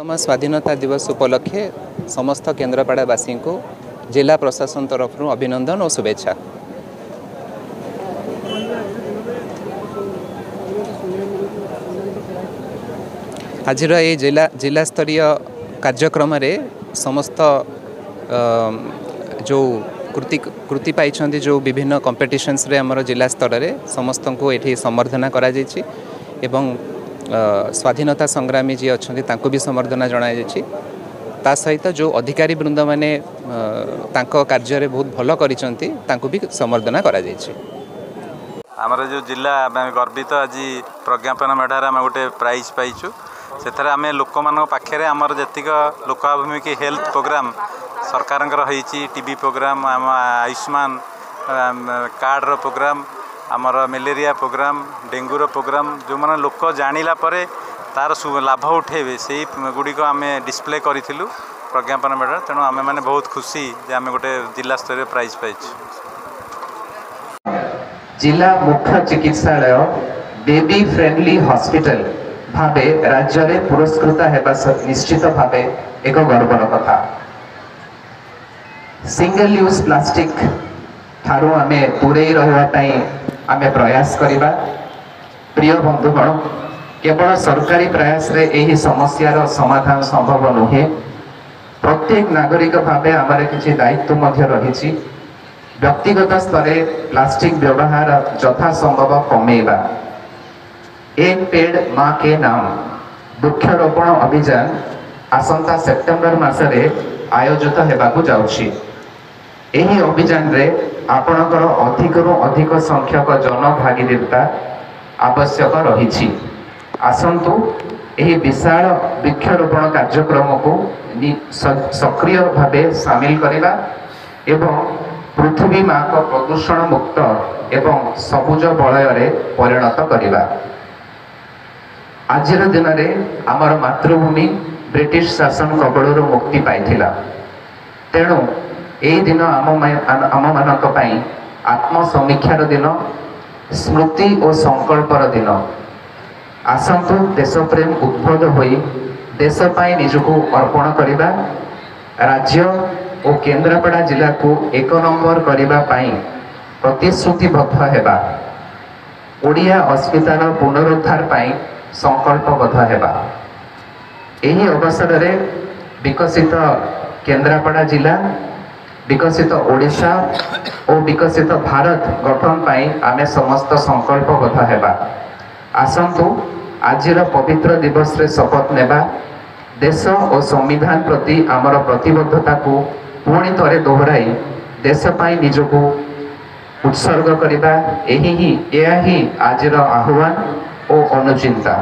तम स्वाधीनता दिवस उपलक्षे समस्त केन्द्रापड़ावासी को जिला प्रशासन तरफ अभिनंदन और शुभेच्छा। आज ये जिला स्तरीय कार्यक्रम रे समस्त जो कृति पाई जो विभिन्न कॉम्पिटिशन्स रे हमर जिला स्तर रे समस्त को ये संबर्धना करा जायछि एवं स्वाधीनता संग्रामी जी अच्छा तांको भी संबर्धना जनाई जायछि। ता सहित जो अधिकारी वृंद माने तांको कार्य रे बहुत भलो करिसंती तांको भी संबर्धना करा जायछि। आमर जो जिला गर्वित आज प्रज्ञापन मेढ़ार आम गोटे प्राइज पाइचु से आम लोक मान पाखे आमर जी लोकाभिमुखी हेल्थ प्रोग्राम सरकार टीबी प्रोग्राम आम आयुष्मान कार्ड प्रोग्राम आमर मलेरिया प्रोग्राम डेंगूर प्रोग्राम जो मैंने लोक जानिला परे तार लाभ उठेबे से गुड़िक आम डिस्प्ले करूँ प्रज्ञापन मेढ़ तेणु आम मैंने बहुत खुशी जे आम गोटे जिला स्तरीय प्राइज पाइचु। जिला मुख्य चिकित्सालय बेबी फ्रेंडली हॉस्पिटल भावे राज्य में पुरस्कृत हेबा निश्चित भावे एक गर्वर कथा। सिंगल यूज प्लास्टिक ठारू आमे दूरे रही आमे प्रयास करिबा। प्रिय बंधुगण, केवल सरकारी प्रयास रे एही समस्यार समाधान संभव नुहे। प्रत्येक नागरिक भावे आमर किछि दायित्व मध्य रहिछि। व्यक्तिगत स्तर प्लास्टिक व्यवहार यथा संभव कमेवा। एक पेड़ माँ के नाम वृक्षरोपण अभियान आसंता सेप्टेम्बर मासरे आयोजित हेबाकु जाउछि। एही अभियान रे आपणकर अधिकरू अधिक संख्यक जन भागीदारिता आवश्यक रहिछि। आसंतु एही विशाल वृक्षरोपण कार्यक्रम को सक्रिय भावे शामिल करिबा एवं पृथ्वी माँ को प्रदूषण मुक्त एवं सबुज बलय रे परिणत करिबा। आजिर दिन में आमर मातृभूमि ब्रिटिश शासन कबलर मुक्ति पाइथिला। तेणु यही दिन आम मानक पई आत्मसमीक्षार दिन, स्मृति और संकल्पर दिन। आसंतु देश प्रेम उद्बोध होई देश पाई निजको अर्पण करिबा। राज्य और केन्द्रापड़ा जिला को एक नंबर करिबा पाई प्रतिश्रुतिबद्ध हेबा। ओडिया अस्पताल पुनरुद्धार पाई संकल्पबद्ध हेबा। एही अवसर रे विकसित केन्द्रापड़ा जिला, विकसित ओडिशा और विकसित भारत गठन पाई आमे समस्त संकल्पबद्ध हेबा। आसंतु आजिर पवित्र दिवस रे शपथ नेबा। देश और संविधान प्रति आमर प्रतिबद्धता को पुणी थरे दोहराई देश पाई निजको उत्सर्ग करिबा। एही आजिर आह्वान और अनुचिंता।